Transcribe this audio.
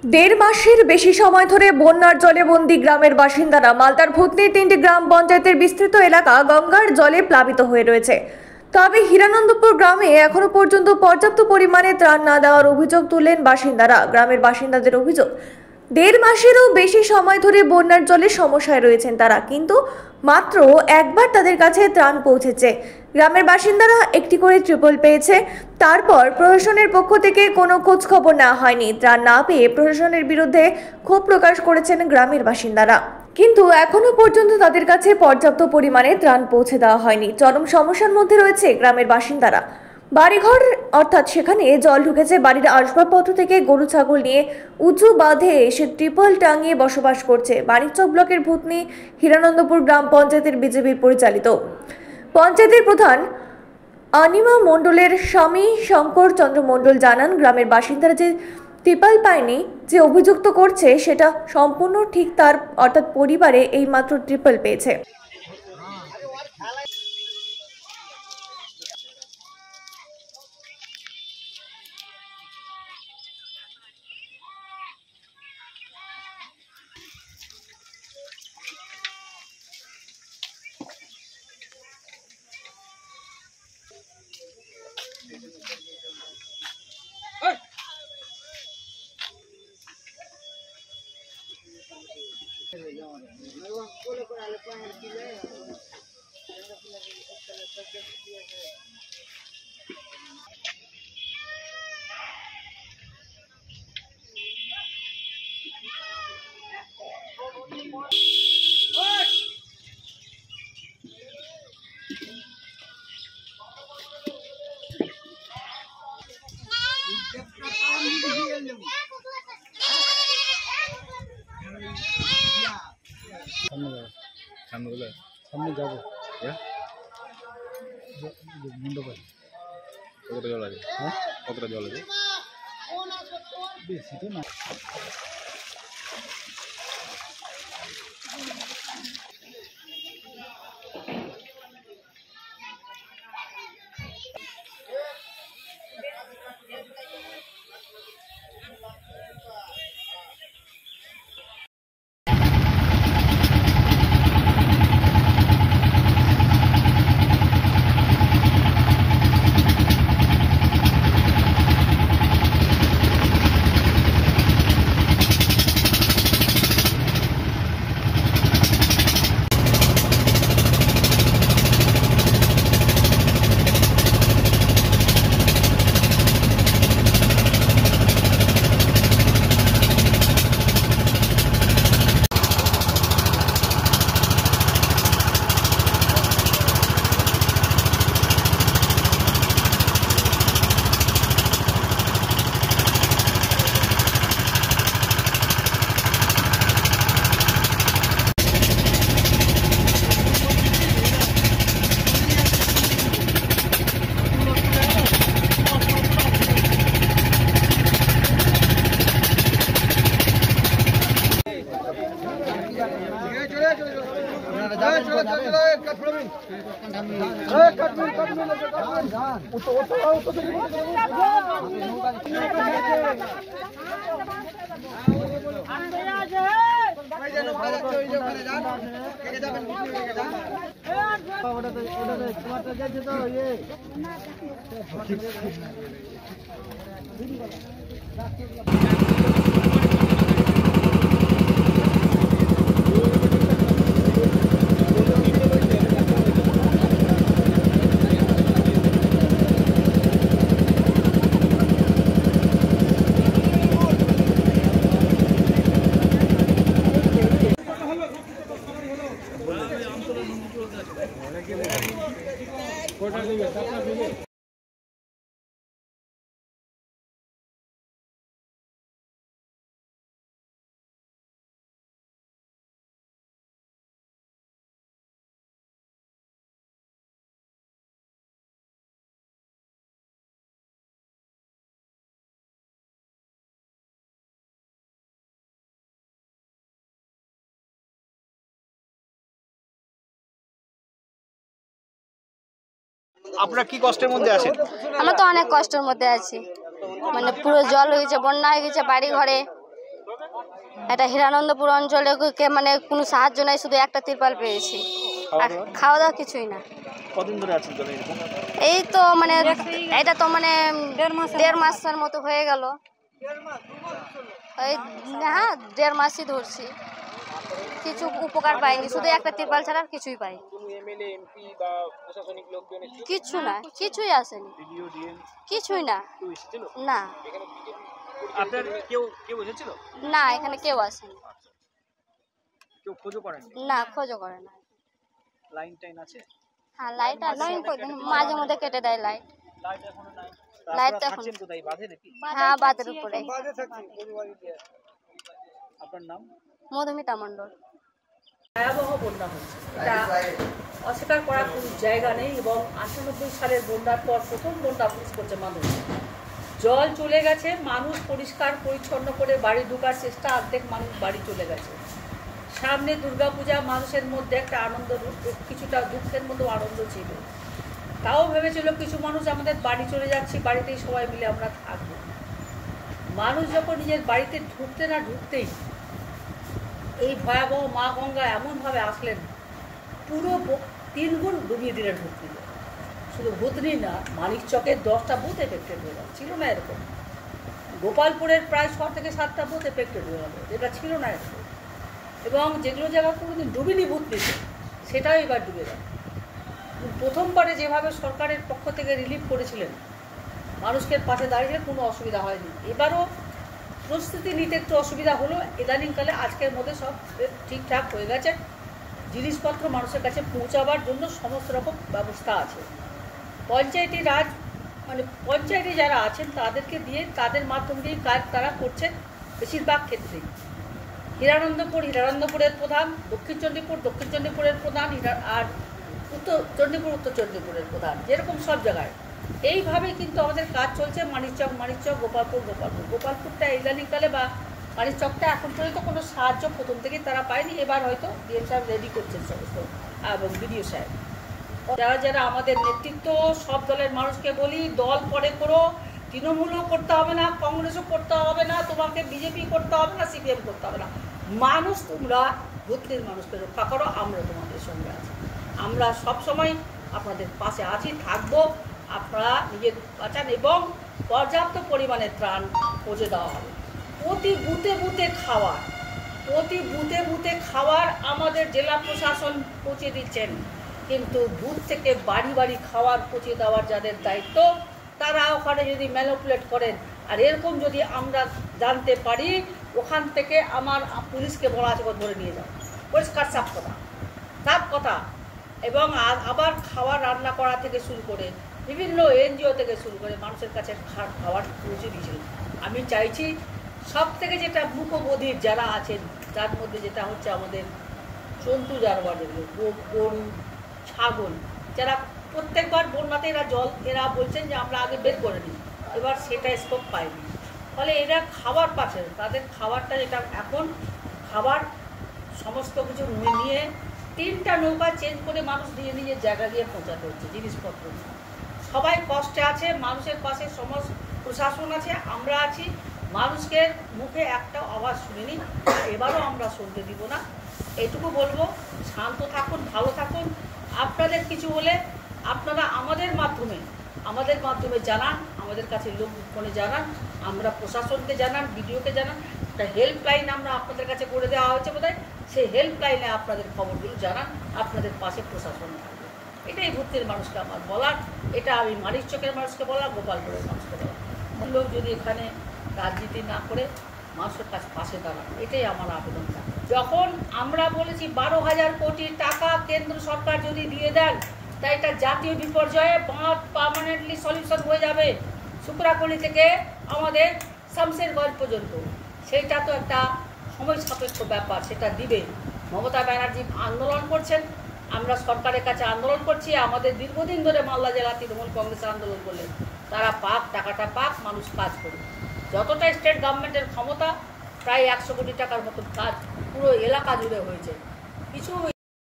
দেড় মাসের বেশি সময় ধরে বন্যার জলে বন্দী গ্রামের বাসিন্দারা মালদার ভূতনির 3টি গ্রাম পঞ্চায়েতের বিস্তৃত এলাকা গঙ্গার জলে প্লাবিত হয়ে রয়েছে। তবে হিরানন্দপুর গ্রামে এখনো পর্যন্ত পর্যাপ্ত পরিমাণে ত্রাণ না দেওয়ার অভিযোগ তুললেন বাসিন্দারা। গ্রামের বাসিন্দাদের অভিযোগ, দেড় মাসেরও বেশি সময় ধরে বন্যার জলে সমস্যায় রয়েছেন তারা, কিন্তু মাত্র একবার তাদের কাছে ত্রাণ পৌঁছেছে। গ্রামের বাসিন্দারা একটি করে ট্রিপল পেয়েছে, তারপর প্রশাসনের পক্ষ থেকে কোনো খোঁজ খবর নেওয়া হয়নি। ত্রাণ না পেয়ে প্রশাসনের বিরুদ্ধে ক্ষোভ প্রকাশ করেছেন গ্রামের বাসিন্দারা, কিন্তু এখনো পর্যন্ত তাদের কাছে পর্যাপ্ত পরিমাণে ত্রাণ পৌঁছে দেওয়া হয়নি। চরম সমস্যার মধ্যে রয়েছে গ্রামের বাসিন্দারা। বাড়িঘর অর্থাৎ সেখানে জল ঢুকেছে, বাড়ির আসবাবপত্র থেকে গরু ছাগল নিয়ে উঁচু বাঁধে এসে ট্রিপল টাঙিয়ে বসবাস করছে বাণিজ্যক ব্লকের ভূতনি হিরানন্দপুর গ্রাম পঞ্চায়েতের বিজেপি পরিচালিত। পঞ্চায়েতের প্রধান অনিমা মণ্ডলের স্বামী শঙ্কর চন্দ্র মণ্ডল জানান, গ্রামের বাসিন্দারা যে ট্রিপল পায়নি, যে অভিযুক্ত করছে সেটা সম্পূর্ণ ঠিক। তার অর্থাৎ পরিবারে এই মাত্র ট্রিপল পেয়েছে। সামনে যাবো মণ্ডপে। কতটা জল আছে? হ্যাঁ, কতটা জল আছে? বেশি তো না। আপনারা কি কষ্টের মধ্যে আছেন? আমরা তো অনেক কষ্টের মধ্যে আছি, মানে পুরো জল হয়ে গেছে, বন্যা হয়ে গেছে বাড়ি ঘরে, এটা হিরানন্দপুর অঞ্চলে মানে কোনো সাহায্য নাই, শুধু একটা তিরপাল পেয়েছি। আর খাওয়া দাওয়া কিছুই না। কদিন ধরে আছেন জলে এরকম? এই তো মানে এটা তো মানে 1.5 মাসের মতো হয়ে গেল। এই হ্যাঁ 1.5 মাসই ধরছি, কিছু উপকার পাইনি, শুধু একটা তিরপাল ছাড়া আর কিছুই পাই। কিছু না, কিছুই আসেনি, কিছুই না। না আপনার কেউ এসেছিল? না, এখানে কেউ আসেনি। কেউ খোঁজও করেন? না, খোঁজও করে না। লাইন টাইন আছে? হ্যাঁ লাইট আছে, মাঝে মধ্যে কেটে দেয় লাইট। লাইট তো এখন থাকছেন কোথায়, বাঁধে নাকি? হ্যাঁ বাঁধের উপরে। আপনার নাম? মধুমিতা মণ্ডল। ভয়াবহ বন্যা হচ্ছে, এটা অস্বীকার করার কোনো জায়গা নেই। এবং 98 সালের বন্যার পর প্রথম বন্যা ফেস করছে মানুষ। জল চলে গেছে, মানুষ পরিষ্কার পরিচ্ছন্ন করে বাড়ি ঢোকার চেষ্টা, অর্ধেক মানুষ বাড়ি চলে গেছে। সামনে দুর্গাপূজা, মানুষের মধ্যে একটা আনন্দ, কিছুটা দুঃখের মধ্যেও আনন্দ ছিল। তাও ভেবেছিল কিছু মানুষ আমাদের বাড়ি চলে যাচ্ছি, বাড়িতেই সবাই মিলে আমরা থাকবো। মানুষ যখন নিজের বাড়িতে ঢুকতে না ঢুকতেই এই ভয়াবহ মা গঙ্গা এমনভাবে আসলেন, পুরো 3 গুণ ডুবিয়ে দিলেন ভূতনি। শুধু ভূতনি না, মানিকচকের 10টা বুথ এফেক্টেড হয়ে গেল, ছিল না এরকম। গোপালপুরের প্রায় 6 থেকে 7টা বুথ এফেক্টেড হয়ে গেল, যেটা ছিল না এরকম। এবং যেগুলো জায়গা কোনোদিন ডুবিনি ভূতনিতে, সেটাও এবার ডুবে গেল। প্রথমবারে যেভাবে সরকারের পক্ষ থেকে রিলিফ করেছিলেন, মানুষকে পাশে দাঁড়িয়ে কোনো অসুবিধা হয়নি। এবারও প্রস্তুতি নিতে একটু অসুবিধা হলো। ইদানিংকালে আজকের মধ্যে সব ঠিকঠাক হয়ে গেছে, জিনিসপত্র মানুষের কাছে পৌঁছাবার জন্য সমস্ত রকম ব্যবস্থা আছে। পঞ্চায়েতি রাজ মানে পঞ্চায়েতে যারা আছেন তাদেরকে দিয়ে, তাদের মাধ্যম দিয়েই কাজ তারা করছেন বেশিরভাগ ক্ষেত্রেই। হিরানন্দপুরের প্রধান, দক্ষিণ চণ্ডীপুরের প্রধান, আর উত্তর চণ্ডীপুরের প্রধান, যেরকম সব জায়গায় এইভাবে কিন্তু আমাদের কাজ চলছে। মানিকচক, গোপালপুরটা ইদানিংকালে বা মানিকচকটা এখন পর্যন্ত কোনো সাহায্য প্রথম থেকেই তারা পায়নি। এবার হয়তো ডিএম সাহেব রেডি করছেন সমস্ত, এবং বিডিও সাহেব, যারা আমাদের নেতৃত্ব, সব দলের মানুষকে বলি, দল পরে করো, তৃণমূলও করতে হবে না, কংগ্রেসও করতে হবে না, তোমাকে বিজেপি করতে হবে না, সিপিএম করতে হবে না। মানুষ, তোমরা ভূতনির মানুষকে রক্ষা করো, আমরা তোমাদের সঙ্গে আছি। আমরা সবসময় আপনাদের পাশে আছি, থাকবো। আপনারা নিজের বাঁচান এবং পর্যাপ্ত পরিমাণে ত্রাণ পৌঁছে দেওয়া হবে। প্রতি বুথে খাওয়ার আমাদের জেলা প্রশাসন পৌঁছে দিচ্ছেন, কিন্তু বুথ থেকে বাড়ি খাওয়ার পৌঁছে দেওয়ার যাদের দায়িত্ব, তারা ওখানে যদি ম্যানিপুলেট করেন, আর এরকম যদি আমরা জানতে পারি, ওখান থেকে আমার পুলিশকে বলা আছে ধরে নিয়ে যাও, পরিষ্কার সাফ কথা। এবং আবার খাবার রান্না করা থেকে শুরু করে বিভিন্ন এনজিও থেকে শুরু করে মানুষের কাছে খাবার পৌঁছে দিয়েছিল। আমি চাইছি সব থেকে যেটা মুখবধির যারা আছেন, তার মধ্যে যেটা হচ্ছে আমাদের জন্তু জানোয়ার, গরু, ছাগল, যারা প্রত্যেকবার বন্যাতে এরা বলছেন যে আমরা আগে বের করে নিই, এবার সেটা স্কোপ পায়নি। ফলে এরা খাবার পাচ্ছে, তাদের খাবারটা যেটা এখন খাবার সমস্ত কিছু নিয়ে 3টা নৌকা চেঞ্জ করে মানুষ নিজের জায়গা দিয়ে পৌঁছাতে হচ্ছে জিনিসপত্র। সবাই কষ্টে আছে, মানুষের পাশে সমস্ত প্রশাসন আছে, আমরা আছি। মানুষকে মুখে একটা আওয়াজ শুনিনি, এবারও আমরা শুনতে দিব না। এটুকু বলবো, শান্ত থাকুন, ভালো থাকুন। আপনাদের কিছু হলে আপনারা আমাদের মাধ্যমে জানান, আমাদের কাছে লোক ফোনে জানান, আমরা প্রশাসনকে জানান, বিডিওকে জানান। একটা হেল্পলাইন আমরা আপনাদের কাছে করে দেওয়া হয়েছে বোধহয়, সেই হেল্পলাইনে আপনাদের খবরগুলো জানান, আপনাদের পাশে প্রশাসন থাকবে। এটাই ভূতনির মানুষকে আমার বলার, এটা আমি মানিকচকের মানুষকে বলা, গোপালপুরের মানুষকে বলা। লোক যদি এখানে রাজনীতি না করে মানুষের কাছে পাশে দাঁড়ান, এটাই আমার আবেদন থাকে। যখন আমরা বলেছি 12,000 কোটি টাকা কেন্দ্র সরকার যদি দিয়ে দেন, তাই এটা জাতীয় বিপর্যয়ে বাঁধ পার্মানেন্টলি সলিউশন হয়ে যাবে, শুক্রাকলি থেকে আমাদের শামশেরগঞ্জ পর্যন্ত। সেইটা তো একটা সময় সাপেক্ষ ব্যাপার, সেটা দিবে। মমতা ব্যানার্জি আন্দোলন করছেন, আমরা সরকারের কাছে আন্দোলন করছি। আমাদের দীর্ঘদিন ধরে মালদা জেলা তৃণমূল কংগ্রেস আন্দোলন করলেন, তারা টাকাটা পাক, মানুষ কাজ করুক। যতটা স্টেট গভর্নমেন্টের ক্ষমতা, প্রায় 100 কোটি টাকার মতো কাজ পুরো এলাকা জুড়ে হয়েছে। কিছু